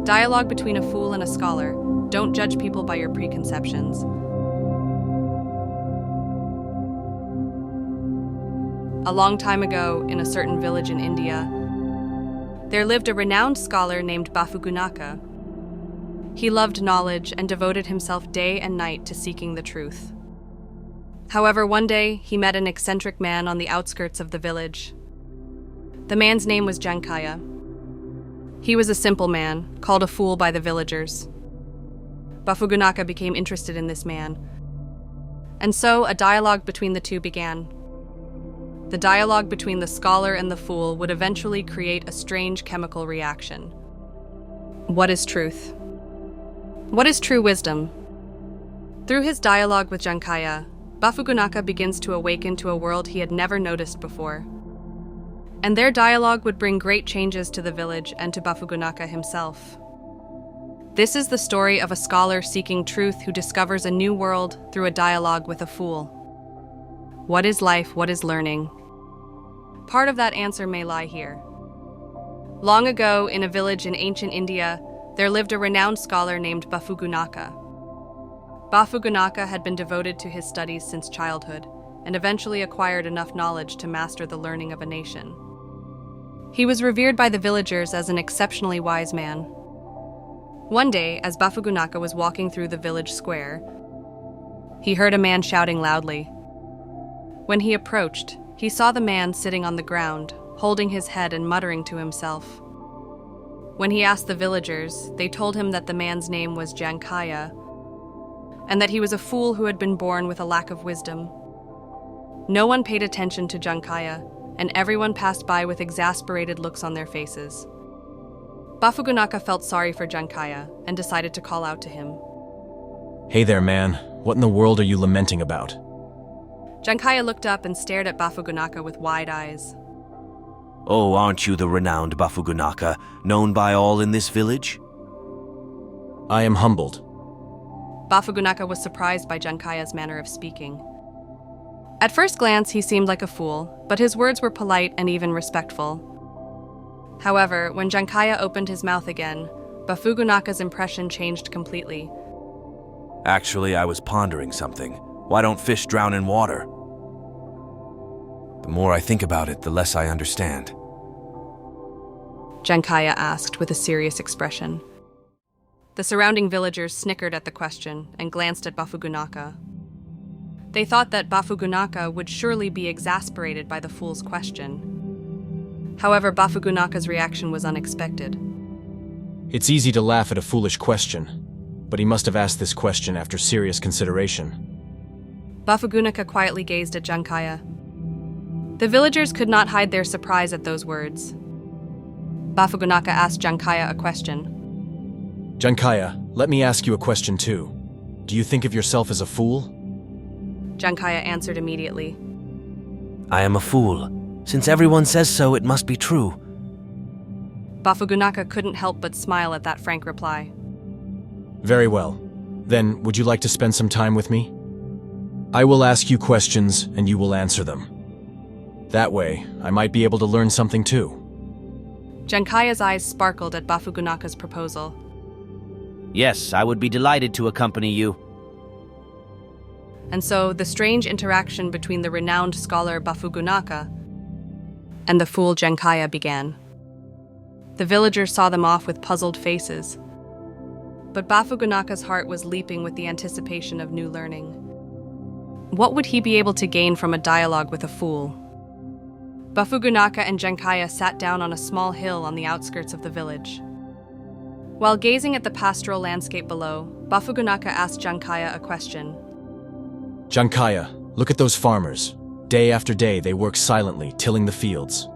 Dialogue between a fool and a scholar. Don't judge people by your preconceptions. A long time ago, in a certain village in India, there lived a renowned scholar named Bafugunaka. He loved knowledge and devoted himself day and night to seeking the truth. However, one day, he met an eccentric man on the outskirts of the village. The man's name was Jankaya. He was a simple man, called a fool by the villagers. Bafugunaka became interested in this man, and so a dialogue between the two began. The dialogue between the scholar and the fool would eventually create a strange chemical reaction. What is truth? What is true wisdom? Through his dialogue with Jankaya, Bafugunaka begins to awaken to a world he had never noticed before. And their dialogue would bring great changes to the village and to Bafugunaka himself. This is the story of a scholar seeking truth who discovers a new world through a dialogue with a fool. What is life? What is learning? Part of that answer may lie here. Long ago, in a village in ancient India, there lived a renowned scholar named Bafugunaka. Bafugunaka had been devoted to his studies since childhood, and eventually acquired enough knowledge to master the learning of a nation. He was revered by the villagers as an exceptionally wise man. One day, as Bafugunaka was walking through the village square, he heard a man shouting loudly. When he approached, he saw the man sitting on the ground, holding his head and muttering to himself. When he asked the villagers, they told him that the man's name was Jankaya, and that he was a fool who had been born with a lack of wisdom. No one paid attention to Jankaya, and everyone passed by with exasperated looks on their faces. Bafugunaka felt sorry for Jankaya and decided to call out to him. Hey there, man. What in the world are you lamenting about? Jankaya looked up and stared at Bafugunaka with wide eyes. Oh, aren't you the renowned Bafugunaka, known by all in this village? I am humbled. Bafugunaka was surprised by Jankaya's manner of speaking. At first glance, he seemed like a fool, but his words were polite and even respectful. However, when Jankaya opened his mouth again, Bafugunaka's impression changed completely. Actually, I was pondering something. Why don't fish drown in water? The more I think about it, the less I understand. Jankaya asked with a serious expression. The surrounding villagers snickered at the question and glanced at Bafugunaka. They thought that Bafugunaka would surely be exasperated by the fool's question. However, Bafugunaka's reaction was unexpected. It's easy to laugh at a foolish question, but he must have asked this question after serious consideration. Bafugunaka quietly gazed at Jankaya. The villagers could not hide their surprise at those words. Bafugunaka asked Jankaya a question. Jankaya, let me ask you a question too. Do you think of yourself as a fool? Jankaya answered immediately. I am a fool. Since everyone says so, it must be true. Bafugunaka couldn't help but smile at that frank reply. Very well. Then, would you like to spend some time with me? I will ask you questions, and you will answer them. That way, I might be able to learn something too. Jankaya's eyes sparkled at Bafugunaka's proposal. Yes, I would be delighted to accompany you. And so, the strange interaction between the renowned scholar Bafugunaka and the fool Jankaya began. The villagers saw them off with puzzled faces, but Bafugunaka's heart was leaping with the anticipation of new learning. What would he be able to gain from a dialogue with a fool? Bafugunaka and Jankaya sat down on a small hill on the outskirts of the village. While gazing at the pastoral landscape below, Bafugunaka asked Jankaya a question. Jankaya, look at those farmers. Day after day, they work silently, tilling the fields.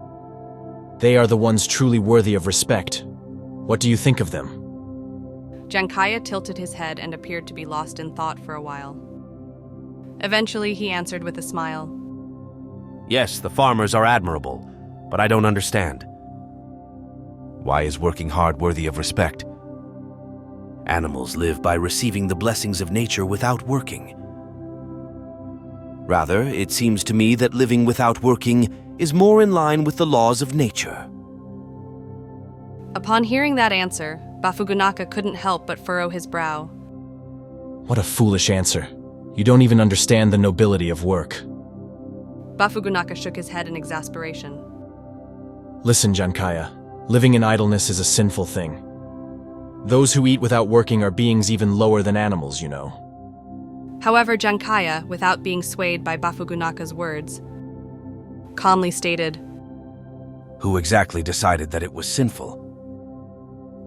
They are the ones truly worthy of respect. What do you think of them? Jankaya tilted his head and appeared to be lost in thought for a while. Eventually, he answered with a smile. Yes, the farmers are admirable, but I don't understand. Why is working hard worthy of respect? Animals live by receiving the blessings of nature without working. Rather, it seems to me that living without working is more in line with the laws of nature. Upon hearing that answer, Bafugunaka couldn't help but furrow his brow. What a foolish answer. You don't even understand the nobility of work. Bafugunaka shook his head in exasperation. Listen, Jankaya, living in idleness is a sinful thing. Those who eat without working are beings even lower than animals, you know. However, Jankaya, without being swayed by Bafugunaka's words, calmly stated, Who exactly decided that it was sinful?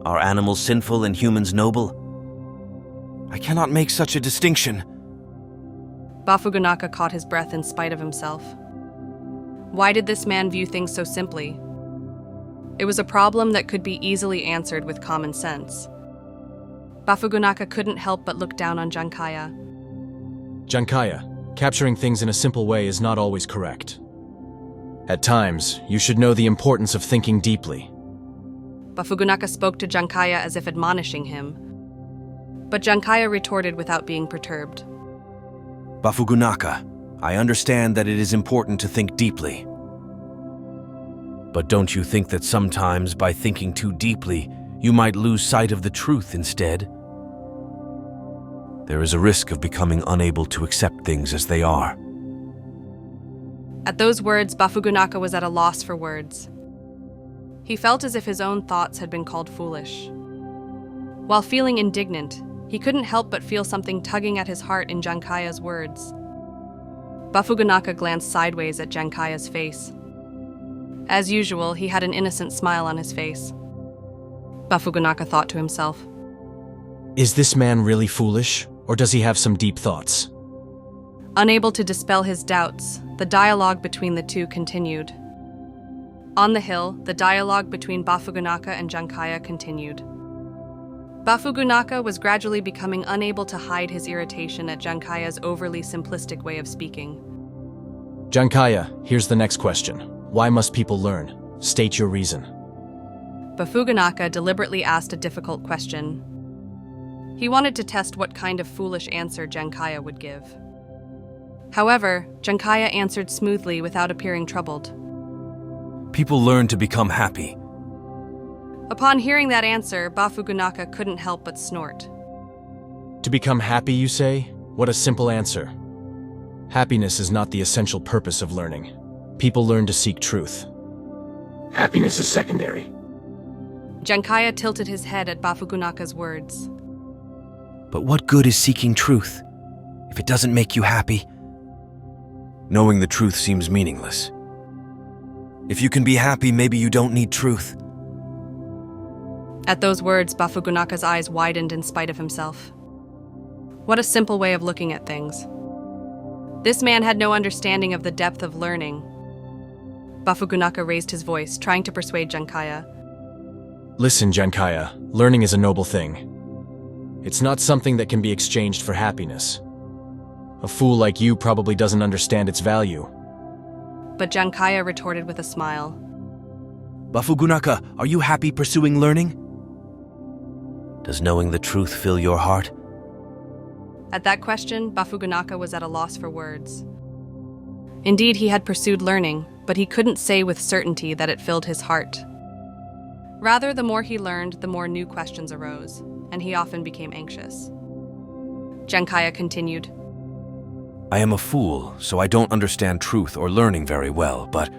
Are animals sinful and humans noble? I cannot make such a distinction. Bafugunaka caught his breath in spite of himself. Why did this man view things so simply? It was a problem that could be easily answered with common sense. Bafugunaka couldn't help but look down on Jankaya. Jankaya, capturing things in a simple way is not always correct. At times, you should know the importance of thinking deeply. Bafugunaka spoke to Jankaya as if admonishing him. But Jankaya retorted without being perturbed. Bafugunaka, I understand that it is important to think deeply. But don't you think that sometimes by thinking too deeply, you might lose sight of the truth instead? There is a risk of becoming unable to accept things as they are. At those words, Bafugunaka was at a loss for words. He felt as if his own thoughts had been called foolish. While feeling indignant, he couldn't help but feel something tugging at his heart in Jankaya's words. Bafugunaka glanced sideways at Jankaya's face. As usual, he had an innocent smile on his face. Bafugunaka thought to himself, Is this man really foolish, or does he have some deep thoughts? Unable to dispel his doubts, the dialogue between the two continued. On the hill, the dialogue between Bafugunaka and Jankaya continued. Bafugunaka was gradually becoming unable to hide his irritation at Jankaya's overly simplistic way of speaking. Jankaya, here's the next question. Why must people learn? State your reason. Bafugunaka deliberately asked a difficult question. He wanted to test what kind of foolish answer Jankaya would give. However, Jankaya answered smoothly without appearing troubled. People learn to become happy. Upon hearing that answer, Bafugunaka couldn't help but snort. To become happy, you say? What a simple answer. Happiness is not the essential purpose of learning. People learn to seek truth. Happiness is secondary. Jankaya tilted his head at Bafugunaka's words. But what good is seeking truth if it doesn't make you happy? Knowing the truth seems meaningless. If you can be happy, maybe you don't need truth. At those words, Bafugunaka's eyes widened in spite of himself. What a simple way of looking at things. This man had no understanding of the depth of learning. Bafugunaka raised his voice, trying to persuade Jankaya. Listen, Jankaya, learning is a noble thing. It's not something that can be exchanged for happiness. A fool like you probably doesn't understand its value. But Jankaya retorted with a smile. Bafugunaka, are you happy pursuing learning? Does knowing the truth fill your heart? At that question, Bafugunaka was at a loss for words. Indeed, he had pursued learning, but he couldn't say with certainty that it filled his heart. Rather, the more he learned, the more new questions arose, and he often became anxious. Jankaya continued. I am a fool, so I don't understand truth or learning very well, but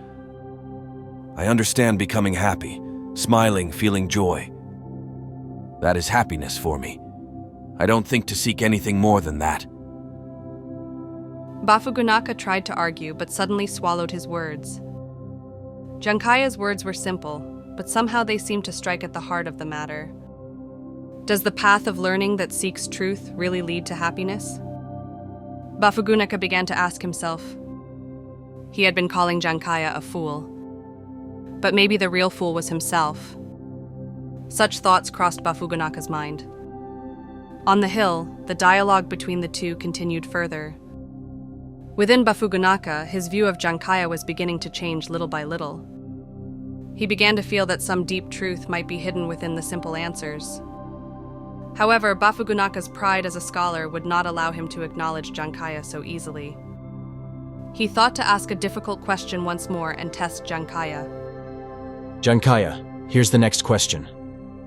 I understand becoming happy, smiling, feeling joy. That is happiness for me. I don't think to seek anything more than that. Bafugunaka tried to argue, but suddenly swallowed his words. Jankaya's words were simple, but somehow they seemed to strike at the heart of the matter. Does the path of learning that seeks truth really lead to happiness? Bafugunaka began to ask himself. He had been calling Jankaya a fool. But maybe the real fool was himself. Such thoughts crossed Bafugunaka's mind. On the hill, the dialogue between the two continued further. Within Bafugunaka, his view of Jankaya was beginning to change little by little. He began to feel that some deep truth might be hidden within the simple answers. However, Bafugunaka's pride as a scholar would not allow him to acknowledge Jankaya so easily. He thought to ask a difficult question once more and test Jankaya. Jankaya, here's the next question.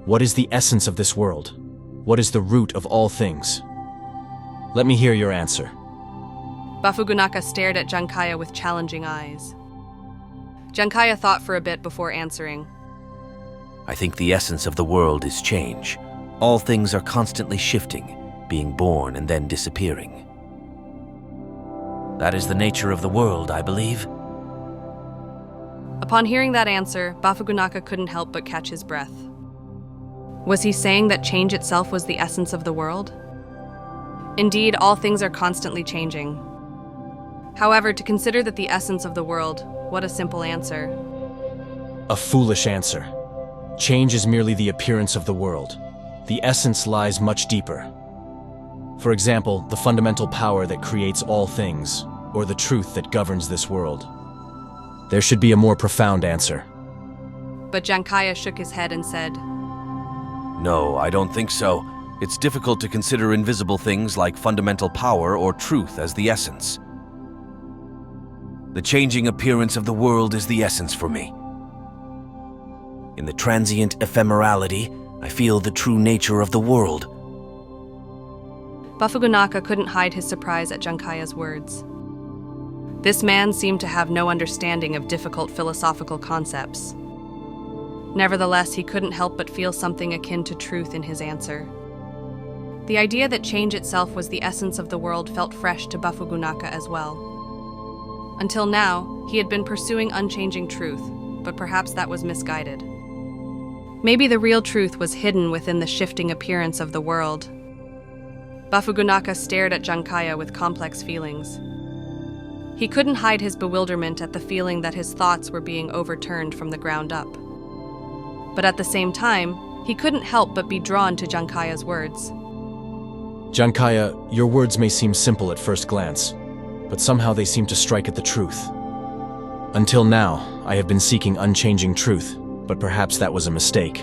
What is the essence of this world? What is the root of all things? Let me hear your answer. Bafugunaka stared at Jankaya with challenging eyes. Jankaya thought for a bit before answering. I think the essence of the world is change. All things are constantly shifting, being born and then disappearing. That is the nature of the world, I believe. Upon hearing that answer, Bafugunaka couldn't help but catch his breath. Was he saying that change itself was the essence of the world? Indeed, all things are constantly changing. However, to consider that the essence of the world, what a simple answer. A foolish answer. Change is merely the appearance of the world. The essence lies much deeper. For example, the fundamental power that creates all things, or the truth that governs this world. There should be a more profound answer. But Jankaya shook his head and said, No, I don't think so. It's difficult to consider invisible things like fundamental power or truth as the essence. The changing appearance of the world is the essence for me. In the transient ephemerality, I feel the true nature of the world. Bafugunaka couldn't hide his surprise at Jankaya's words. This man seemed to have no understanding of difficult philosophical concepts. Nevertheless, he couldn't help but feel something akin to truth in his answer. The idea that change itself was the essence of the world felt fresh to Bafugunaka as well. Until now, he had been pursuing unchanging truth, but perhaps that was misguided. Maybe the real truth was hidden within the shifting appearance of the world. Bafugunaka stared at Jankaya with complex feelings. He couldn't hide his bewilderment at the feeling that his thoughts were being overturned from the ground up. But at the same time, he couldn't help but be drawn to Jankaya's words. Jankaya, your words may seem simple at first glance, but somehow they seem to strike at the truth. Until now, I have been seeking unchanging truth, but perhaps that was a mistake.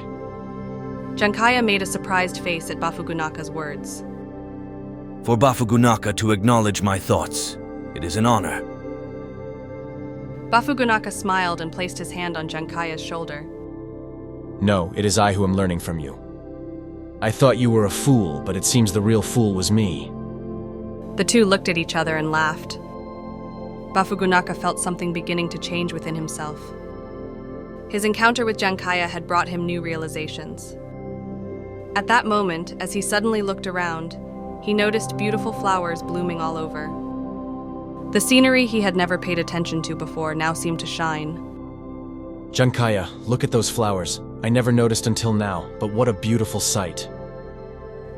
Jankaya made a surprised face at Bafugunaka's words. For Bafugunaka to acknowledge my thoughts, it is an honor. Bafugunaka smiled and placed his hand on Jankaya's shoulder. No, it is I who am learning from you. I thought you were a fool, but it seems the real fool was me. The two looked at each other and laughed. Bafugunaka felt something beginning to change within himself. His encounter with Jankaya had brought him new realizations. At that moment, as he suddenly looked around, he noticed beautiful flowers blooming all over. The scenery he had never paid attention to before now seemed to shine. Jankaya, look at those flowers. I never noticed until now, but what a beautiful sight.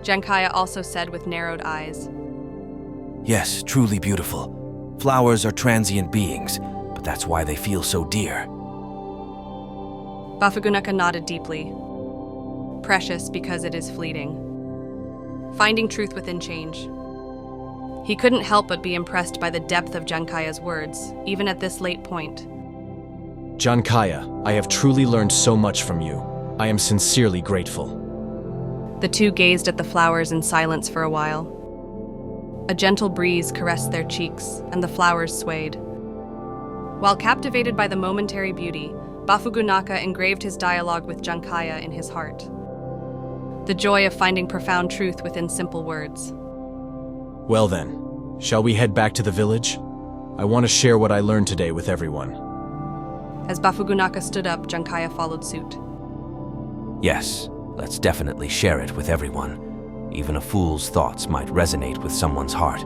Jankaya also said with narrowed eyes. Yes, truly beautiful. Flowers are transient beings, but that's why they feel so dear. Bafugunaka nodded deeply. Precious because it is fleeting. Finding truth within change. He couldn't help but be impressed by the depth of Jankaya's words, even at this late point. Jankaya, I have truly learned so much from you. I am sincerely grateful. The two gazed at the flowers in silence for a while. A gentle breeze caressed their cheeks, and the flowers swayed. While captivated by the momentary beauty, Bafugunaka engraved his dialogue with Jankaya in his heart. The joy of finding profound truth within simple words. Well then, shall we head back to the village? I want to share what I learned today with everyone. As Bafugunaka stood up, Jankaya followed suit. Yes, let's definitely share it with everyone. Even a fool's thoughts might resonate with someone's heart.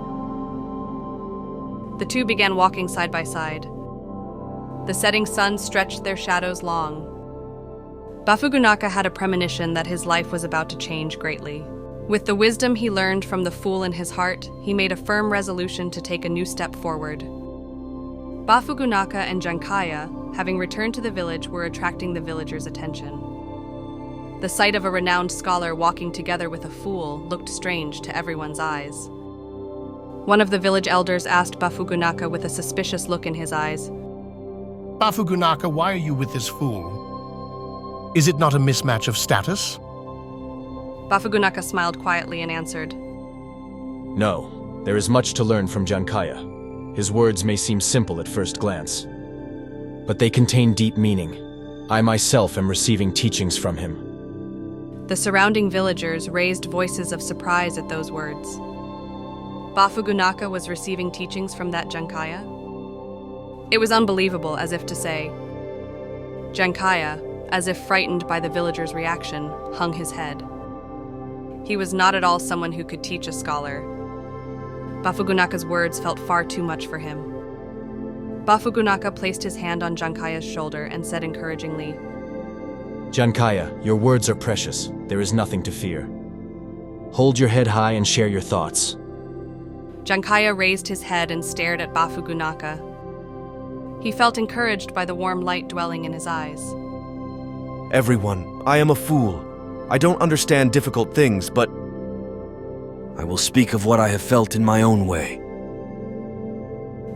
The two began walking side by side. The setting sun stretched their shadows long. Bafugunaka had a premonition that his life was about to change greatly. With the wisdom he learned from the fool in his heart, he made a firm resolution to take a new step forward. Bafugunaka and Jankaya, having returned to the village, were attracting the villagers' attention. The sight of a renowned scholar walking together with a fool looked strange to everyone's eyes. One of the village elders asked Bafugunaka with a suspicious look in his eyes, Bafugunaka, why are you with this fool? Is it not a mismatch of status? Bafugunaka smiled quietly and answered, No, there is much to learn from Jankaya. His words may seem simple at first glance, but they contain deep meaning. I myself am receiving teachings from him. The surrounding villagers raised voices of surprise at those words. Bafugunaka was receiving teachings from that Jankaya? It was unbelievable, as if to say. Jankaya, as if frightened by the villagers' reaction, hung his head. He was not at all someone who could teach a scholar. Bafugunaka's words felt far too much for him. Bafugunaka placed his hand on Jankaya's shoulder and said encouragingly, Jankaya, your words are precious. There is nothing to fear. Hold your head high and share your thoughts. Jankaya raised his head and stared at Bafugunaka. He felt encouraged by the warm light dwelling in his eyes. Everyone, I am a fool. I don't understand difficult things, but I will speak of what I have felt in my own way.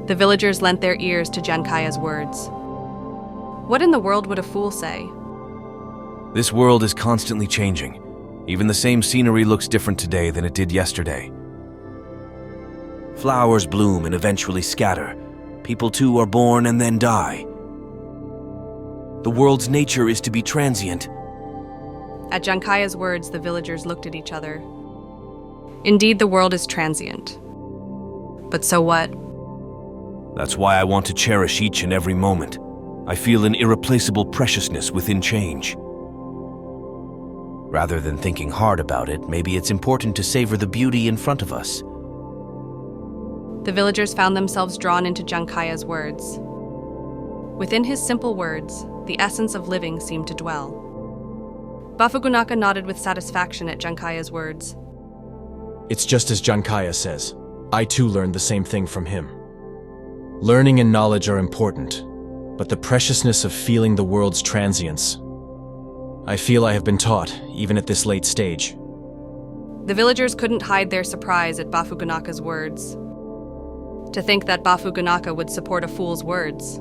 The villagers lent their ears to Jankaya's words. What in the world would a fool say? This world is constantly changing. Even the same scenery looks different today than it did yesterday. Flowers bloom and eventually scatter. People too are born and then die. The world's nature is to be transient. At Jankaya's words, the villagers looked at each other. Indeed, the world is transient. But so what? That's why I want to cherish each and every moment. I feel an irreplaceable preciousness within change. Rather than thinking hard about it, maybe it's important to savor the beauty in front of us. The villagers found themselves drawn into Jankaya's words. Within his simple words, the essence of living seemed to dwell. Bafugunaka nodded with satisfaction at Jankaya's words. It's just as Jankaya says. I too learned the same thing from him. Learning and knowledge are important, but the preciousness of feeling the world's transience, I feel I have been taught, even at this late stage. The villagers couldn't hide their surprise at Bafugunaka's words. To think that Bafugunaka would support a fool's words.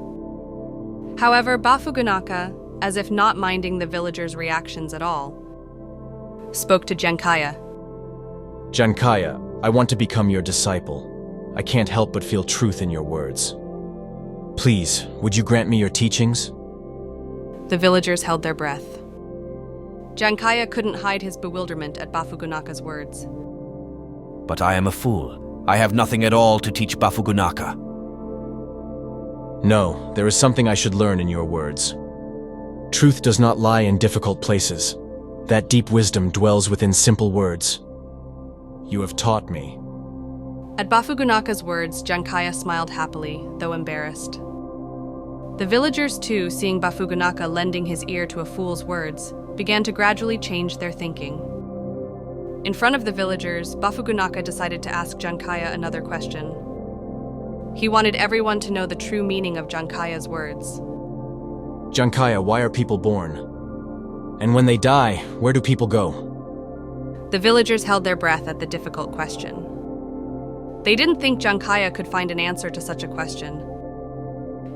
However, Bafugunaka, as if not minding the villagers' reactions at all, spoke to Jankaya. Jankaya, I want to become your disciple. I can't help but feel truth in your words. Please, would you grant me your teachings? The villagers held their breath. Jankaya couldn't hide his bewilderment at Bafugunaka's words. But I am a fool. I have nothing at all to teach Bafugunaka. No, there is something I should learn in your words. Truth does not lie in difficult places. That deep wisdom dwells within simple words. You have taught me. At Bafugunaka's words, Jankaya smiled happily, though embarrassed. The villagers too, seeing Bafugunaka lending his ear to a fool's words, began to gradually change their thinking. In front of the villagers, Bafugunaka decided to ask Jankaya another question. He wanted everyone to know the true meaning of Jankaya's words. Jankaya, why are people born? And when they die, where do people go? The villagers held their breath at the difficult question. They didn't think Jankaya could find an answer to such a question.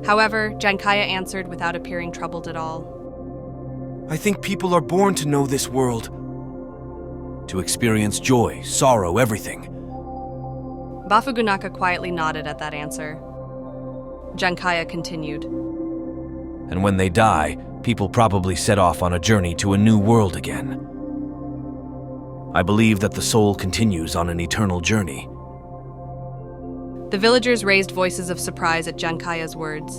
However, Jankaya answered without appearing troubled at all. I think people are born to know this world. To experience joy, sorrow, everything. Bafugunaka quietly nodded at that answer. Jankaya continued. And when they die, people probably set off on a journey to a new world again. I believe that the soul continues on an eternal journey. The villagers raised voices of surprise at Jankaya's words.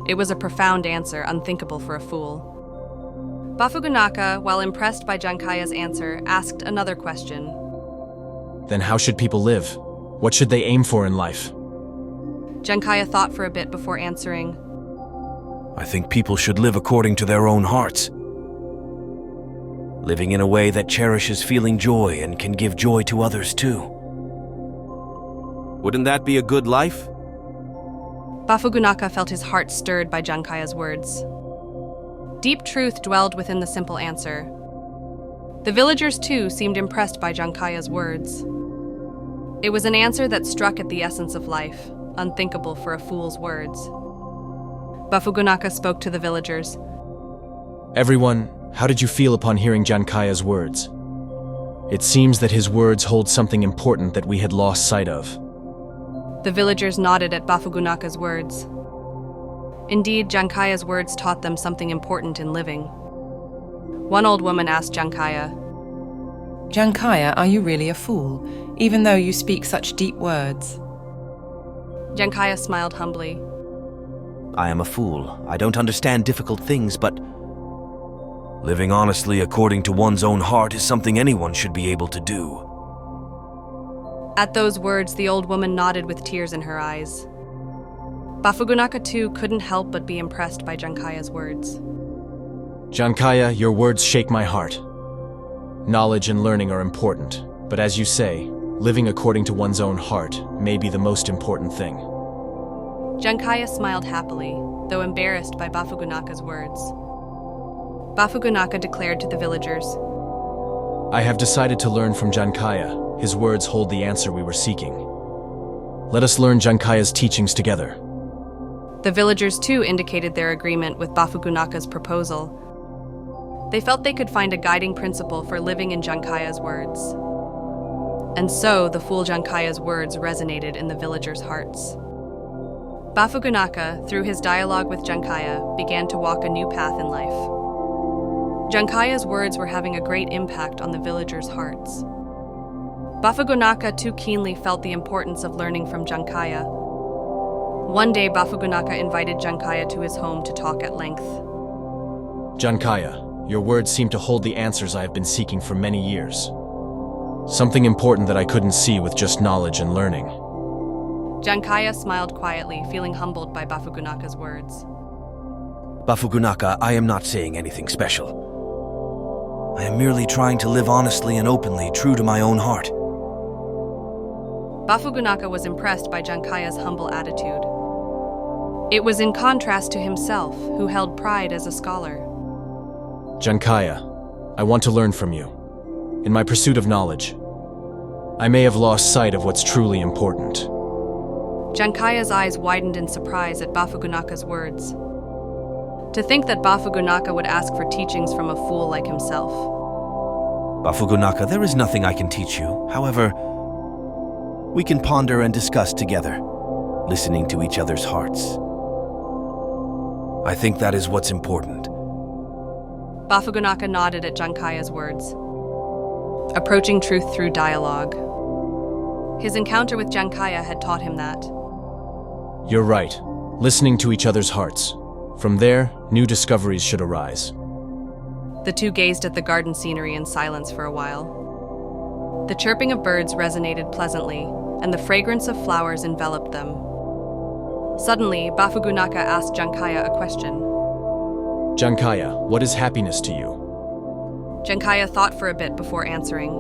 It was a profound answer, unthinkable for a fool. Bafugunaka, while impressed by Jankaya's answer, asked another question. Then how should people live? What should they aim for in life? Jankaya thought for a bit before answering. I think people should live according to their own hearts. Living in a way that cherishes feeling joy and can give joy to others too. Wouldn't that be a good life? Bafugunaka felt his heart stirred by Jankaya's words. Deep truth dwelled within the simple answer. The villagers too seemed impressed by Jankaya's words. It was an answer that struck at the essence of life, unthinkable for a fool's words. Bafugunaka spoke to the villagers. Everyone, how did you feel upon hearing Jankaya's words? It seems that his words hold something important that we had lost sight of. The villagers nodded at Bafugunaka's words. Indeed, Jankaya's words taught them something important in living. One old woman asked Jankaya, Jankaya, are you really a fool, even though you speak such deep words? Jankaya smiled humbly. I am a fool. I don't understand difficult things, but living honestly according to one's own heart is something anyone should be able to do. At those words, the old woman nodded with tears in her eyes. Bafugunaka too couldn't help but be impressed by Jankaya's words. Jankaya, your words shake my heart. Knowledge and learning are important, but as you say, living according to one's own heart may be the most important thing. Jankaya smiled happily, though embarrassed by Bafugunaka's words. Bafugunaka declared to the villagers, I have decided to learn from Jankaya. His words hold the answer we were seeking. Let us learn Jankaya's teachings together. The villagers too indicated their agreement with Bafugunaka's proposal. They felt they could find a guiding principle for living in Jankaya's words. And so the fool Jankaya's words resonated in the villagers' hearts. Bafugunaka, through his dialogue with Jankaya, began to walk a new path in life. Jankaya's words were having a great impact on the villagers' hearts. Bafugunaka too keenly felt the importance of learning from Jankaya. One day, Bafugunaka invited Jankaya to his home to talk at length. Jankaya, your words seem to hold the answers I have been seeking for many years. Something important that I couldn't see with just knowledge and learning. Jankaya smiled quietly, feeling humbled by Bafugunaka's words. Bafugunaka, I am not saying anything special. I am merely trying to live honestly and openly, true to my own heart. Bafugunaka was impressed by Jankaya's humble attitude. It was in contrast to himself, who held pride as a scholar. Jankaya, I want to learn from you. In my pursuit of knowledge, I may have lost sight of what's truly important. Jankaya's eyes widened in surprise at Bafugunaka's words. To think that Bafugunaka would ask for teachings from a fool like himself. Bafugunaka, there is nothing I can teach you. However, we can ponder and discuss together, listening to each other's hearts. I think that is what's important. Bafugunaka nodded at Jankaya's words. Approaching truth through dialogue. His encounter with Jankaya had taught him that. You're right. Listening to each other's hearts. From there, new discoveries should arise. The two gazed at the garden scenery in silence for a while. The chirping of birds resonated pleasantly, and the fragrance of flowers enveloped them. Suddenly, Bafugunaka asked Jankaya a question. Jankaya, what is happiness to you? Jankaya thought for a bit before answering.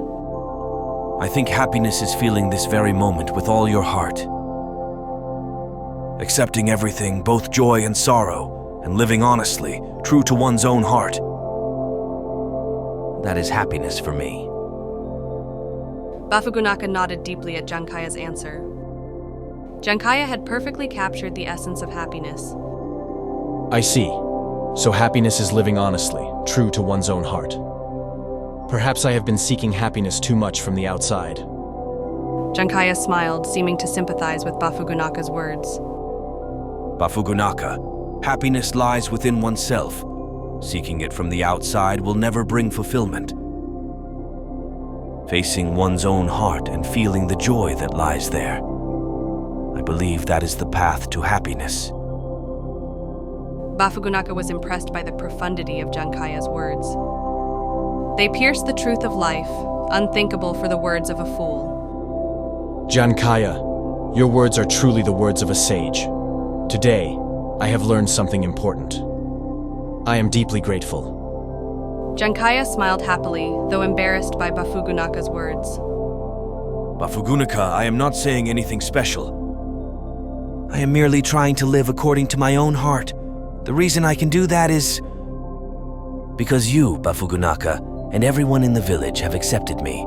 I think happiness is feeling this very moment with all your heart. Accepting everything, both joy and sorrow, and living honestly, true to one's own heart. That is happiness for me. Bafugunaka nodded deeply at Jankaya's answer. Jankaya had perfectly captured the essence of happiness. I see. So happiness is living honestly, true to one's own heart. Perhaps I have been seeking happiness too much from the outside. Jankaya smiled, seeming to sympathize with Bafugunaka's words. Bafugunaka, happiness lies within oneself. Seeking it from the outside will never bring fulfillment. Facing one's own heart and feeling the joy that lies there. I believe that is the path to happiness. Bafugunaka was impressed by the profundity of Jankaya's words. They pierced the truth of life, unthinkable for the words of a fool. Jankaya, your words are truly the words of a sage. Today, I have learned something important. I am deeply grateful. Jankaya smiled happily, though embarrassed by Bafugunaka's words. Bafugunaka, I am not saying anything special. I am merely trying to live according to my own heart. The reason I can do that is because you, Bafugunaka, and everyone in the village have accepted me.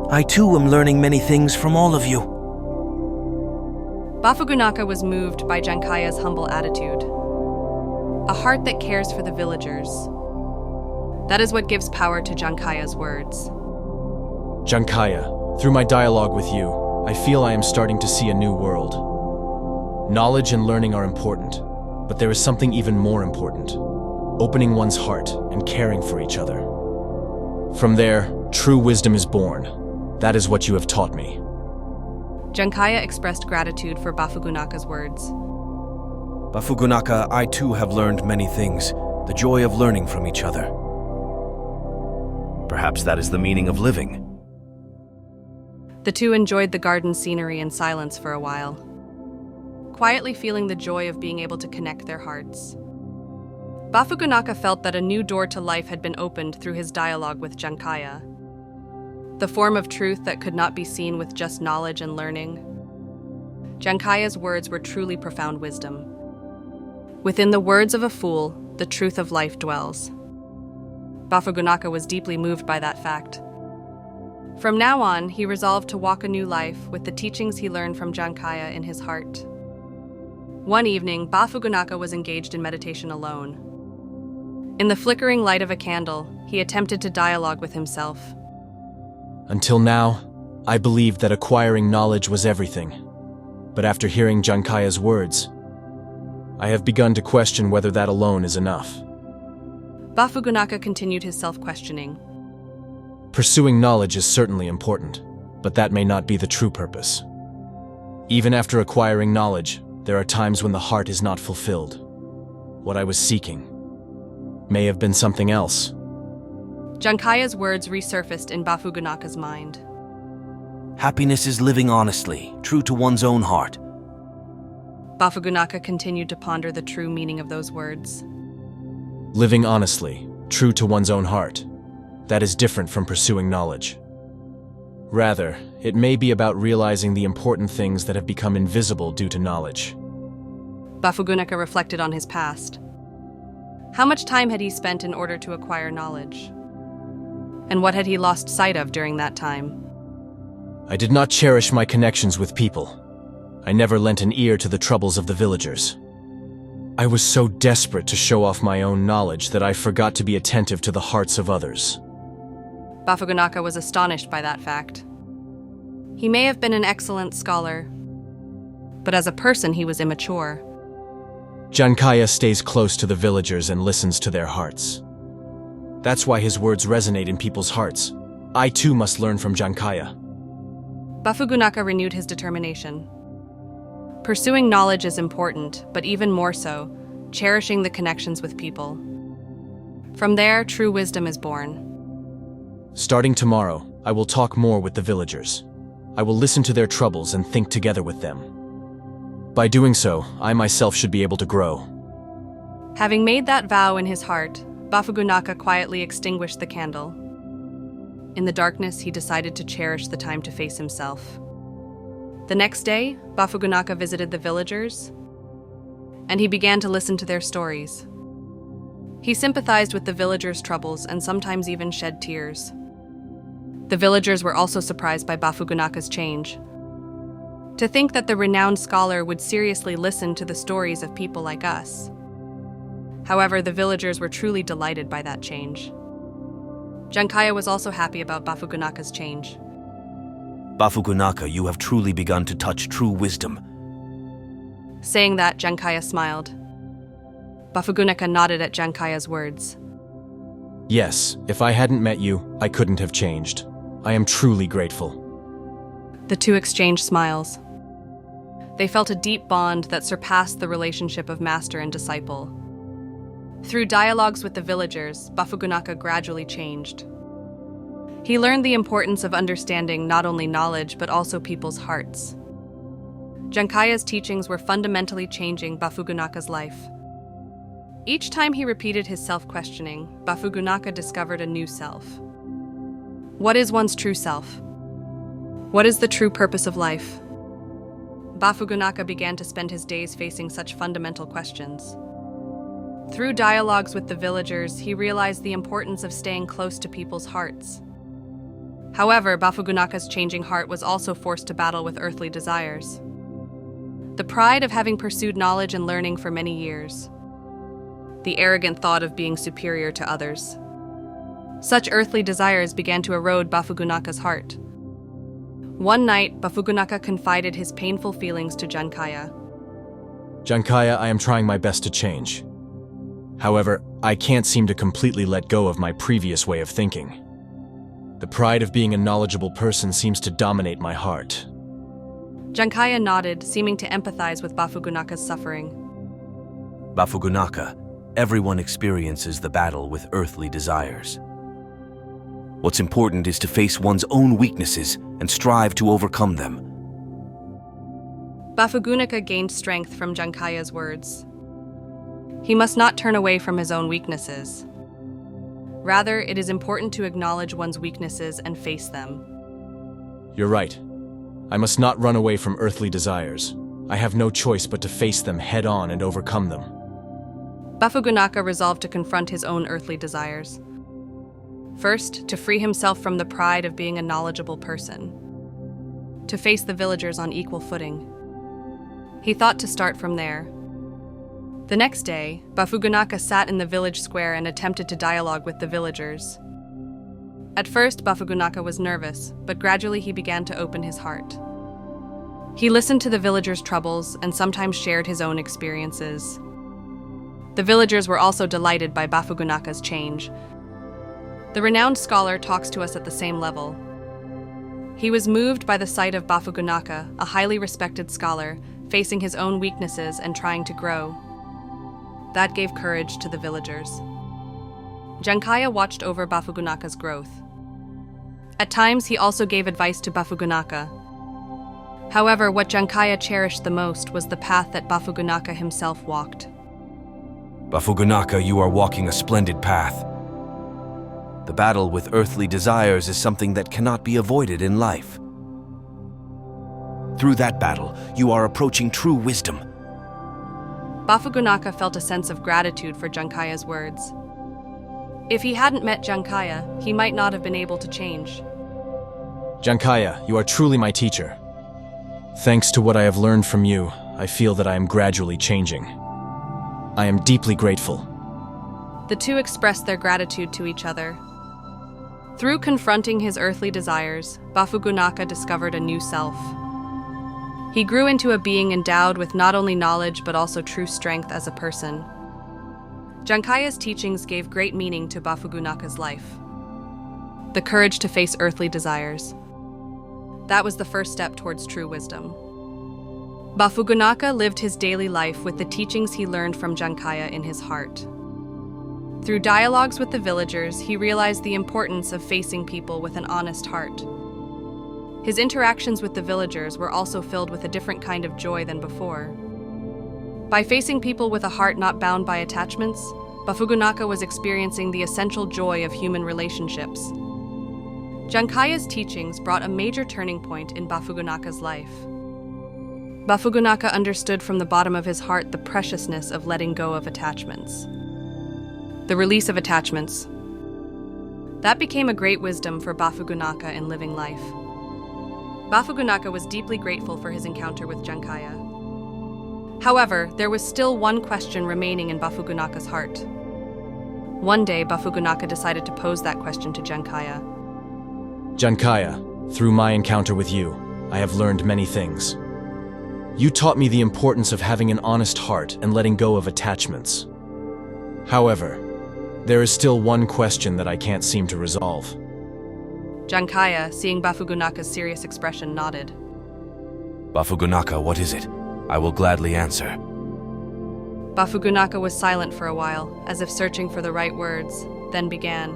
I too am learning many things from all of you. Bafugunaka was moved by Jankaya's humble attitude. A heart that cares for the villagers. That is what gives power to Jankaya's words. Jankaya, through my dialogue with you, I feel I am starting to see a new world. Knowledge and learning are important, but there is something even more important. opening one's heart and caring for each other. From there, true wisdom is born. That is what you have taught me. Jankaya expressed gratitude for Bafugunaka's words. Bafugunaka, I too have learned many things, the joy of learning from each other. Perhaps that is the meaning of living. The two enjoyed the garden scenery in silence for a while, quietly feeling the joy of being able to connect their hearts. Bafugunaka felt that a new door to life had been opened through his dialogue with Jankaya. The form of truth that could not be seen with just knowledge and learning. Jankaya's words were truly profound wisdom. Within the words of a fool, the truth of life dwells. Bafugunaka was deeply moved by that fact. From now on, he resolved to walk a new life with the teachings he learned from Jankaya in his heart. One evening, Bafugunaka was engaged in meditation alone. In the flickering light of a candle, he attempted to dialogue with himself. Until now, I believed that acquiring knowledge was everything. But after hearing Jankaya's words, I have begun to question whether that alone is enough. Bafugunaka continued his self-questioning. Pursuing knowledge is certainly important, but that may not be the true purpose. Even after acquiring knowledge, there are times when the heart is not fulfilled. What I was seeking may have been something else. Jankaya's words resurfaced in Bafugunaka's mind. Happiness is living honestly, true to one's own heart. Bafugunaka continued to ponder the true meaning of those words. Living honestly, true to one's own heart. That is different from pursuing knowledge. Rather, it may be about realizing the important things that have become invisible due to knowledge. Bafugunaka reflected on his past. How much time had he spent in order to acquire knowledge? And what had he lost sight of during that time? I did not cherish my connections with people. I never lent an ear to the troubles of the villagers. I was so desperate to show off my own knowledge that I forgot to be attentive to the hearts of others. Bafugunaka was astonished by that fact. He may have been an excellent scholar, but as a person he was immature. Jankaya stays close to the villagers and listens to their hearts. That's why his words resonate in people's hearts. I too must learn from Jankaya. Bafugunaka renewed his determination. Pursuing knowledge is important, but even more so, cherishing the connections with people. From there, true wisdom is born. Starting tomorrow, I will talk more with the villagers. I will listen to their troubles and think together with them. By doing so, I myself should be able to grow. Having made that vow in his heart, Bafugunaka quietly extinguished the candle. In the darkness, he decided to cherish the time to face himself. The next day, Bafugunaka visited the villagers, and he began to listen to their stories. He sympathized with the villagers' troubles and sometimes even shed tears. The villagers were also surprised by Bafugunaka's change. To think that the renowned scholar would seriously listen to the stories of people like us. However, the villagers were truly delighted by that change. Jankaya was also happy about Bafugunaka's change. Bafugunaka, you have truly begun to touch true wisdom. Saying that, Jankaya smiled. Bafugunaka nodded at Jankaya's words. Yes, if I hadn't met you, I couldn't have changed. I am truly grateful. The two exchanged smiles. They felt a deep bond that surpassed the relationship of master and disciple. Through dialogues with the villagers, Bafugunaka gradually changed. He learned the importance of understanding not only knowledge but also people's hearts. Jankaya's teachings were fundamentally changing Bafugunaka's life. Each time he repeated his self-questioning, Bafugunaka discovered a new self. What is one's true self? What is the true purpose of life? Bafugunaka began to spend his days facing such fundamental questions. Through dialogues with the villagers, he realized the importance of staying close to people's hearts. However, Bafugunaka's changing heart was also forced to battle with earthly desires. The pride of having pursued knowledge and learning for many years. The arrogant thought of being superior to others. Such earthly desires began to erode Bafugunaka's heart. One night, Bafugunaka confided his painful feelings to Jankaya. Jankaya, I am trying my best to change. However, I can't seem to completely let go of my previous way of thinking. The pride of being a knowledgeable person seems to dominate my heart. Jankaya nodded, seeming to empathize with Bafugunaka's suffering. Bafugunaka, everyone experiences the battle with earthly desires. What's important is to face one's own weaknesses and strive to overcome them. Bafugunaka gained strength from Jankaya's words. He must not turn away from his own weaknesses. Rather, it is important to acknowledge one's weaknesses and face them. You're right. I must not run away from earthly desires. I have no choice but to face them head-on and overcome them. Bafugunaka resolved to confront his own earthly desires. First, to free himself from the pride of being a knowledgeable person. To face the villagers on equal footing. He thought to start from there. The next day, Bafugunaka sat in the village square and attempted to dialogue with the villagers. At first, Bafugunaka was nervous, but gradually he began to open his heart. He listened to the villagers' troubles and sometimes shared his own experiences. The villagers were also delighted by Bafugunaka's change. The renowned scholar talks to us at the same level. He was moved by the sight of Bafugunaka, a highly respected scholar, facing his own weaknesses and trying to grow. That gave courage to the villagers. Jankaya watched over Bafugunaka's growth. At times, he also gave advice to Bafugunaka. However, what Jankaya cherished the most was the path that Bafugunaka himself walked. Bafugunaka, you are walking a splendid path. The battle with earthly desires is something that cannot be avoided in life. Through that battle, you are approaching true wisdom. Bafugunaka felt a sense of gratitude for Jankaya's words. If he hadn't met Jankaya, he might not have been able to change. Jankaya, you are truly my teacher. Thanks to what I have learned from you, I feel that I am gradually changing. I am deeply grateful. The two expressed their gratitude to each other. Through confronting his earthly desires, Bafugunaka discovered a new self. He grew into a being endowed with not only knowledge but also true strength as a person. Jankaya's teachings gave great meaning to Bafugunaka's life. The courage to face earthly desires. That was the first step towards true wisdom. Bafugunaka lived his daily life with the teachings he learned from Jankaya in his heart. Through dialogues with the villagers, he realized the importance of facing people with an honest heart. His interactions with the villagers were also filled with a different kind of joy than before. By facing people with a heart not bound by attachments, Bafugunaka was experiencing the essential joy of human relationships. Jankaya's teachings brought a major turning point in Bafugunaka's life. Bafugunaka understood from the bottom of his heart the preciousness of letting go of attachments. The release of attachments. That became a great wisdom for Bafugunaka in living life. Bafugunaka was deeply grateful for his encounter with Jankaya. However, there was still one question remaining in Bafugunaka's heart. One day, Bafugunaka decided to pose that question to Jankaya. Jankaya, through my encounter with you, I have learned many things. You taught me the importance of having an honest heart and letting go of attachments. However, there is still one question that I can't seem to resolve. Jankaya, seeing Bafugunaka's serious expression, nodded. Bafugunaka, what is it? I will gladly answer. Bafugunaka was silent for a while, as if searching for the right words, then began.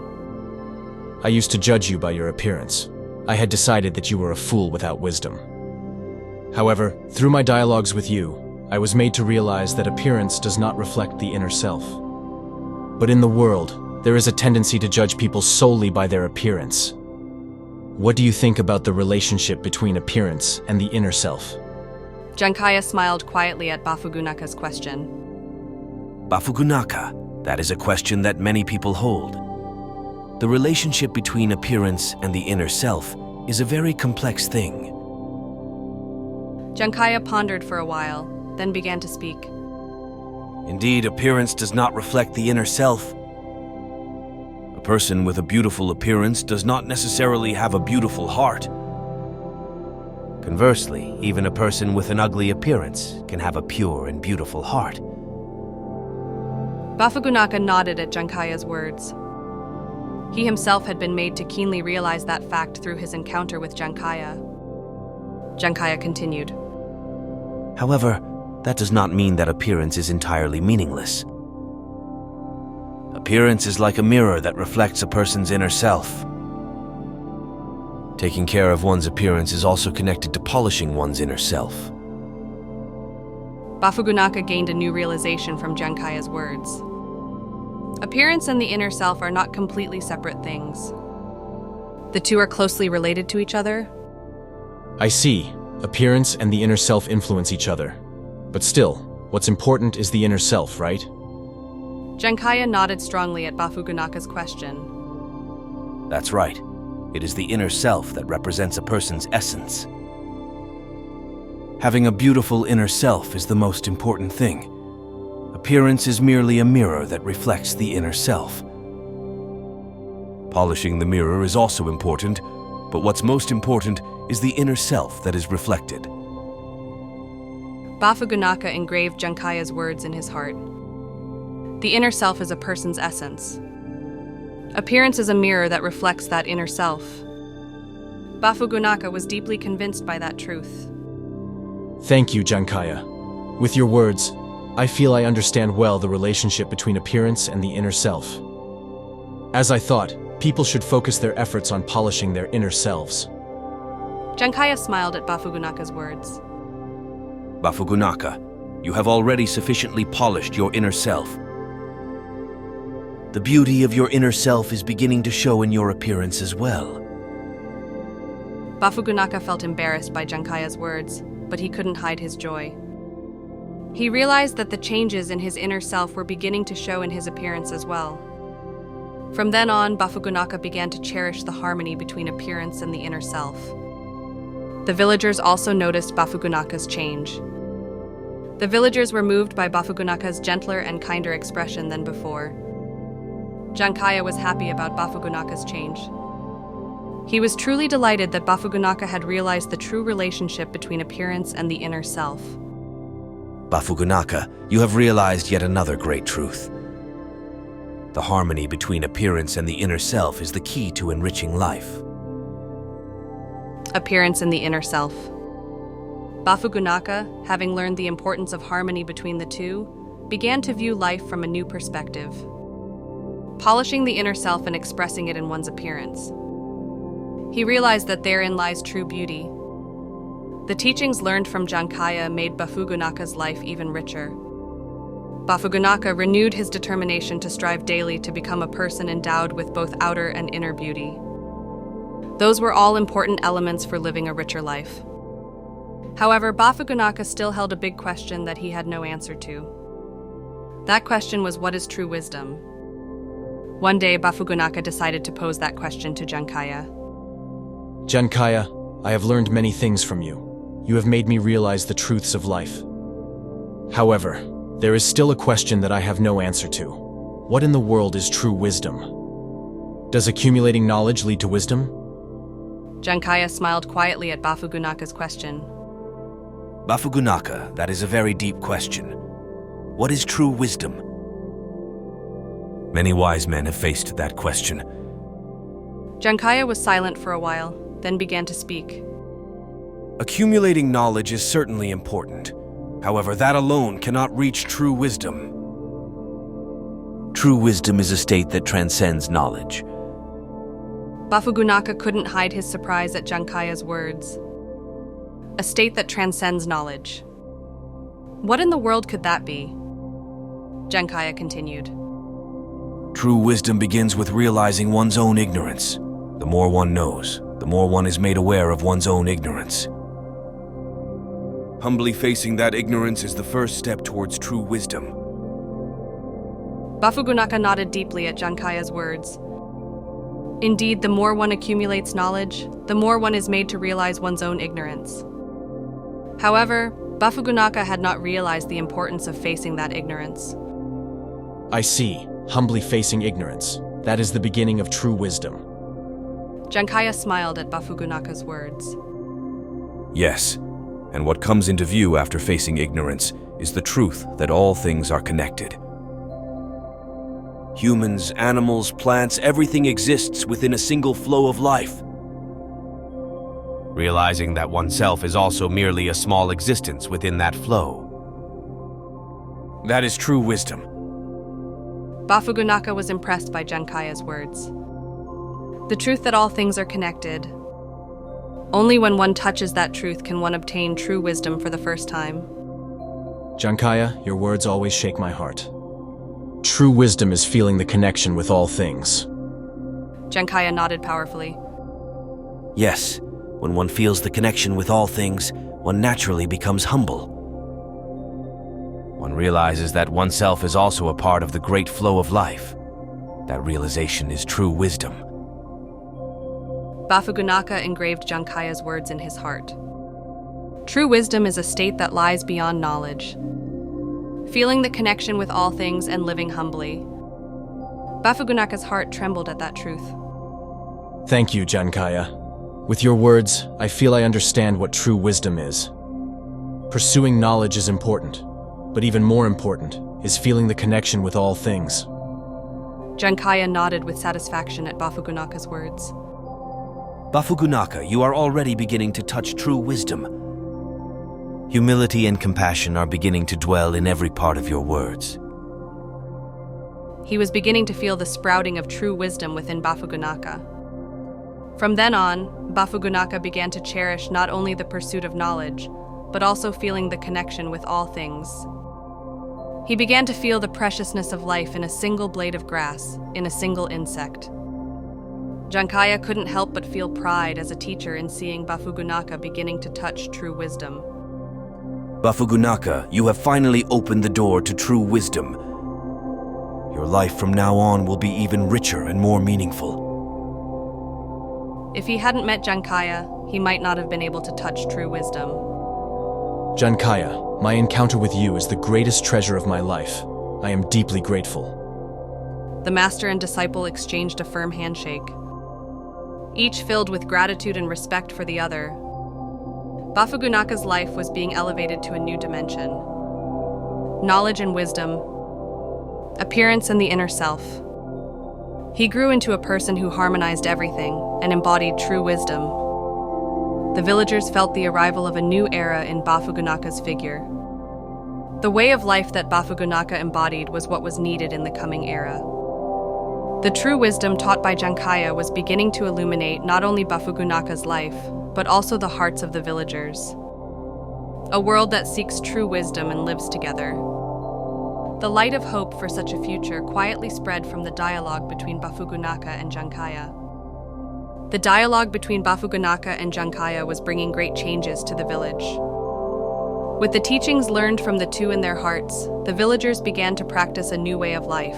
I used to judge you by your appearance. I had decided that you were a fool without wisdom. However, through my dialogues with you, I was made to realize that appearance does not reflect the inner self. But in the world, there is a tendency to judge people solely by their appearance. What do you think about the relationship between appearance and the inner self? Jankaya smiled quietly at Bafugunaka's question. Bafugunaka, that is a question that many people hold. The relationship between appearance and the inner self is a very complex thing. Jankaya pondered for a while, then began to speak. Indeed, appearance does not reflect the inner self. A person with a beautiful appearance does not necessarily have a beautiful heart. Conversely, even a person with an ugly appearance can have a pure and beautiful heart. Bafugunaka nodded at Jankaya's words. He himself had been made to keenly realize that fact through his encounter with Jankaya. Jankaya continued. However, that does not mean that appearance is entirely meaningless. Appearance is like a mirror that reflects a person's inner self. Taking care of one's appearance is also connected to polishing one's inner self. Bafugunaka gained a new realization from Jankaya's words. Appearance and the inner self are not completely separate things. The two are closely related to each other. I see. Appearance and the inner self influence each other. But still, what's important is the inner self, right? Jankaya nodded strongly at Bafugunaka's question. That's right. It is the inner self that represents a person's essence. Having a beautiful inner self is the most important thing. Appearance is merely a mirror that reflects the inner self. Polishing the mirror is also important, but what's most important is the inner self that is reflected. Bafugunaka engraved Jankaya's words in his heart. The inner self is a person's essence. Appearance is a mirror that reflects that inner self. Bafugunaka was deeply convinced by that truth. Thank you, Jankaya. With your words, I feel I understand well the relationship between appearance and the inner self. As I thought, people should focus their efforts on polishing their inner selves. Jankaya smiled at Bafugunaka's words. Bafugunaka, you have already sufficiently polished your inner self. The beauty of your inner self is beginning to show in your appearance as well. Bafugunaka felt embarrassed by Jankaya's words, but he couldn't hide his joy. He realized that the changes in his inner self were beginning to show in his appearance as well. From then on, Bafugunaka began to cherish the harmony between appearance and the inner self. The villagers also noticed Bafugunaka's change. The villagers were moved by Bafugunaka's gentler and kinder expression than before. Jankaya was happy about Bafugunaka's change. He was truly delighted that Bafugunaka had realized the true relationship between appearance and the inner self. Bafugunaka, you have realized yet another great truth. The harmony between appearance and the inner self is the key to enriching life. Appearance and the inner self. Bafugunaka, having learned the importance of harmony between the two, began to view life from a new perspective. Polishing the inner self and expressing it in one's appearance. He realized that therein lies true beauty. The teachings learned from Jankaya made Bafugunaka's life even richer. Bafugunaka renewed his determination to strive daily to become a person endowed with both outer and inner beauty. Those were all important elements for living a richer life. However, Bafugunaka still held a big question that he had no answer to. That question was, what is true wisdom? One day, Bafugunaka decided to pose that question to Jankaya. Jankaya, I have learned many things from you. You have made me realize the truths of life. However, there is still a question that I have no answer to. What in the world is true wisdom? Does accumulating knowledge lead to wisdom? Jankaya smiled quietly at Bafugunaka's question. Bafugunaka, that is a very deep question. What is true wisdom? Many wise men have faced that question. Jankaya was silent for a while, then began to speak. Accumulating knowledge is certainly important. However, that alone cannot reach true wisdom. True wisdom is a state that transcends knowledge. Bafugunaka couldn't hide his surprise at Jankaya's words. A state that transcends knowledge. What in the world could that be? Jankaya continued. True wisdom begins with realizing one's own ignorance. The more one knows, the more one is made aware of one's own ignorance. Humbly facing that ignorance is the first step towards true wisdom. Bafugunaka nodded deeply at Jankaya's words. Indeed, the more one accumulates knowledge, the more one is made to realize one's own ignorance. However, Bafugunaka had not realized the importance of facing that ignorance. I see. Humbly facing ignorance. That is the beginning of true wisdom. Jankaya smiled at Bafugunaka's words. Yes, and what comes into view after facing ignorance is the truth that all things are connected. Humans, animals, plants, everything exists within a single flow of life. Realizing that oneself is also merely a small existence within that flow. That is true wisdom. Bafugunaka was impressed by Jankaya's words. The truth that all things are connected. Only when one touches that truth can one obtain true wisdom for the first time. Jankaya, your words always shake my heart. True wisdom is feeling the connection with all things. Jankaya nodded powerfully. Yes, when one feels the connection with all things, one naturally becomes humble. One realizes that oneself is also a part of the great flow of life. That realization is true wisdom. Bafugunaka engraved Jankaya's words in his heart. True wisdom is a state that lies beyond knowledge. Feeling the connection with all things and living humbly. Bafugunaka's heart trembled at that truth. Thank you, Jankaya. With your words, I feel I understand what true wisdom is. Pursuing knowledge is important, but even more important is feeling the connection with all things. Jankaya nodded with satisfaction at Bafugunaka's words. Bafugunaka, you are already beginning to touch true wisdom. Humility and compassion are beginning to dwell in every part of your words. He was beginning to feel the sprouting of true wisdom within Bafugunaka. From then on, Bafugunaka began to cherish not only the pursuit of knowledge, but also feeling the connection with all things. He began to feel the preciousness of life in a single blade of grass, in a single insect. Jankaya couldn't help but feel pride as a teacher in seeing Bafugunaka beginning to touch true wisdom. Bafugunaka, you have finally opened the door to true wisdom. Your life from now on will be even richer and more meaningful. If he hadn't met Jankaya, he might not have been able to touch true wisdom. Jankaya, my encounter with you is the greatest treasure of my life. I am deeply grateful. The master and disciple exchanged a firm handshake, each filled with gratitude and respect for the other. Bafugunaka's life was being elevated to a new dimension. Knowledge and wisdom, appearance and the inner self. He grew into a person who harmonized everything and embodied true wisdom. The villagers felt the arrival of a new era in Bafugunaka's figure. The way of life that Bafugunaka embodied was what was needed in the coming era. The true wisdom taught by Jankaya was beginning to illuminate not only Bafugunaka's life, but also the hearts of the villagers. A world that seeks true wisdom and lives together. The light of hope for such a future quietly spread from the dialogue between Bafugunaka and Jankaya. The dialogue between Bafugunaka and Jankaya was bringing great changes to the village. With the teachings learned from the two in their hearts, the villagers began to practice a new way of life.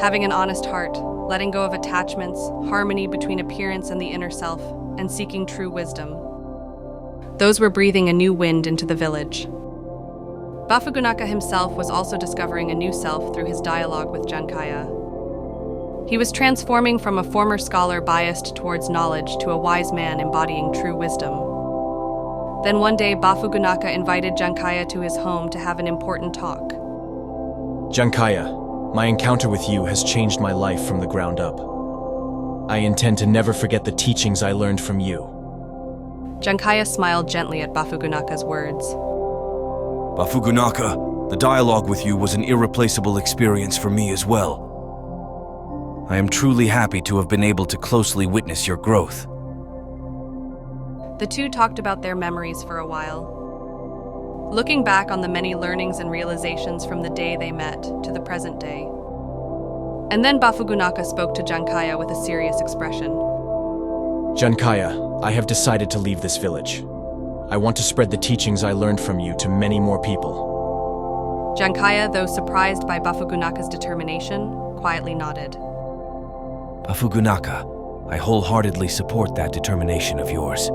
Having an honest heart, letting go of attachments, harmony between appearance and the inner self, and seeking true wisdom. Those were breathing a new wind into the village. Bafugunaka himself was also discovering a new self through his dialogue with Jankaya. He was transforming from a former scholar biased towards knowledge to a wise man embodying true wisdom. Then one day, Bafugunaka invited Jankaya to his home to have an important talk. Jankaya, my encounter with you has changed my life from the ground up. I intend to never forget the teachings I learned from you. Jankaya smiled gently at Bafugunaka's words. Bafugunaka, the dialogue with you was an irreplaceable experience for me as well. I am truly happy to have been able to closely witness your growth. The two talked about their memories for a while, looking back on the many learnings and realizations from the day they met to the present day. And then Bafugunaka spoke to Jankaya with a serious expression. Jankaya, I have decided to leave this village. I want to spread the teachings I learned from you to many more people. Jankaya, though surprised by Bafugunaka's determination, quietly nodded. Bafugunaka, I wholeheartedly support that determination of yours.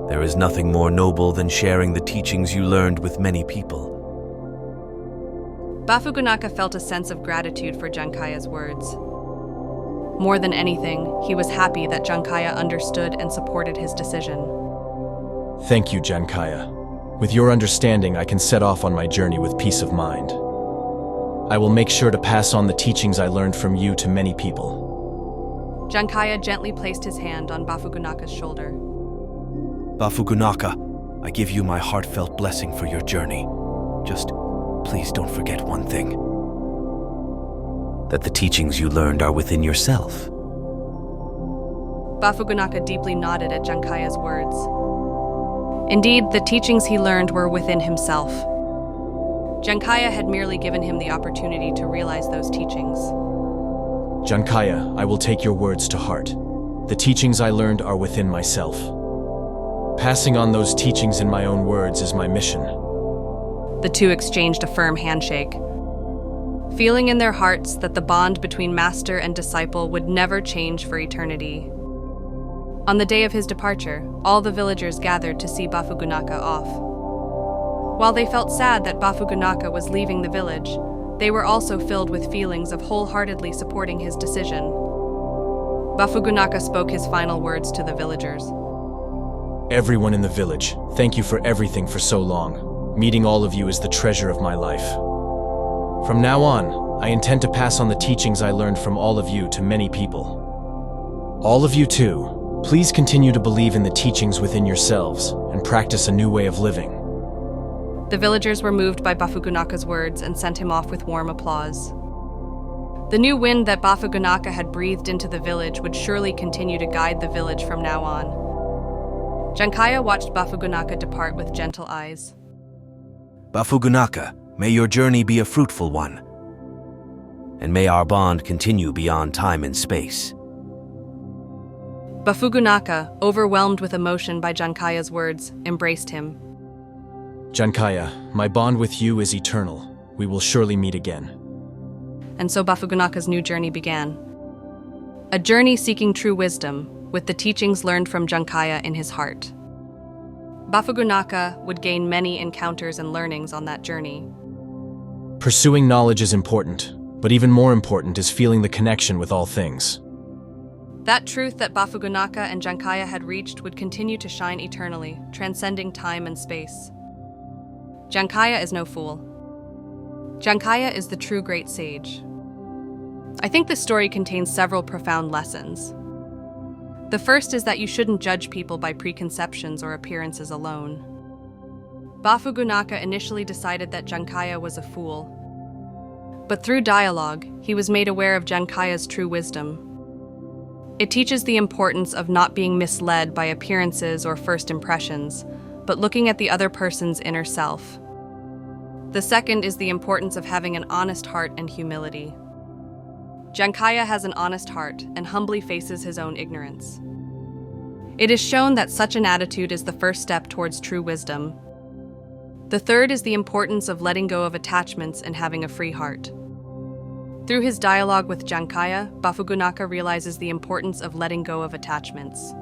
There is nothing more noble than sharing the teachings you learned with many people. Bafugunaka felt a sense of gratitude for Jankaya's words. More than anything, he was happy that Jankaya understood and supported his decision. Thank you, Jankaya. With your understanding, I can set off on my journey with peace of mind. I will make sure to pass on the teachings I learned from you to many people. Jankaya gently placed his hand on Bafugunaka's shoulder. Bafugunaka, I give you my heartfelt blessing for your journey. Just please don't forget one thing. That the teachings you learned are within yourself. Bafugunaka deeply nodded at Jankaya's words. Indeed, the teachings he learned were within himself. Jankaya had merely given him the opportunity to realize those teachings. Jankaya, I will take your words to heart. The teachings I learned are within myself. Passing on those teachings in my own words is my mission. The two exchanged a firm handshake, feeling in their hearts that the bond between master and disciple would never change for eternity. On the day of his departure, all the villagers gathered to see Bafugunaka off. While they felt sad that Bafugunaka was leaving the village, they were also filled with feelings of wholeheartedly supporting his decision. Bafugunaka spoke his final words to the villagers. Everyone in the village, thank you for everything for so long. Meeting all of you is the treasure of my life. From now on, I intend to pass on the teachings I learned from all of you to many people. All of you too, please continue to believe in the teachings within yourselves and practice a new way of living. The villagers were moved by Bafugunaka's words and sent him off with warm applause. The new wind that Bafugunaka had breathed into the village would surely continue to guide the village from now on. Jankaya watched Bafugunaka depart with gentle eyes. Bafugunaka, may your journey be a fruitful one. And may our bond continue beyond time and space. Bafugunaka, overwhelmed with emotion by Jankaya's words, embraced him. Jankaya, my bond with you is eternal. We will surely meet again. And so Bafugunaka's new journey began. A journey seeking true wisdom, with the teachings learned from Jankaya in his heart. Bafugunaka would gain many encounters and learnings on that journey. Pursuing knowledge is important, but even more important is feeling the connection with all things. That truth that Bafugunaka and Jankaya had reached would continue to shine eternally, transcending time and space. Jankaya is no fool. Jankaya is the true great sage. I think this story contains several profound lessons. The first is that you shouldn't judge people by preconceptions or appearances alone. Bafugunaka initially decided that Jankaya was a fool. But through dialogue, he was made aware of Jankaya's true wisdom. It teaches the importance of not being misled by appearances or first impressions, but looking at the other person's inner self. The second is the importance of having an honest heart and humility. Jankaya has an honest heart and humbly faces his own ignorance. It is shown that such an attitude is the first step towards true wisdom. The third is the importance of letting go of attachments and having a free heart. Through his dialogue with Jankaya, Bafugunaka realizes the importance of letting go of attachments.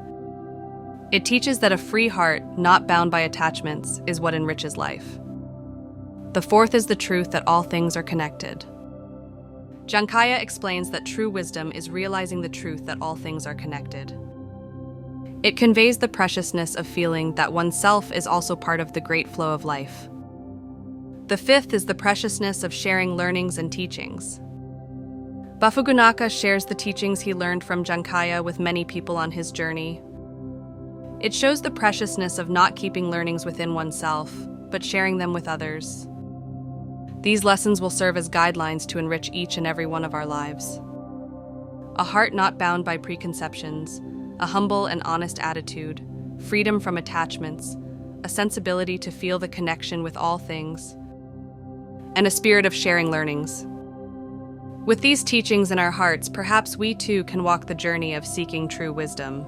It teaches that a free heart, not bound by attachments, is what enriches life. The fourth is the truth that all things are connected. Jankaya explains that true wisdom is realizing the truth that all things are connected. It conveys the preciousness of feeling that oneself is also part of the great flow of life. The fifth is the preciousness of sharing learnings and teachings. Bafugunaka shares the teachings he learned from Jankaya with many people on his journey. It shows the preciousness of not keeping learnings within oneself, but sharing them with others. These lessons will serve as guidelines to enrich each and every one of our lives. A heart not bound by preconceptions, a humble and honest attitude, freedom from attachments, a sensibility to feel the connection with all things, and a spirit of sharing learnings. With these teachings in our hearts, perhaps we too can walk the journey of seeking true wisdom.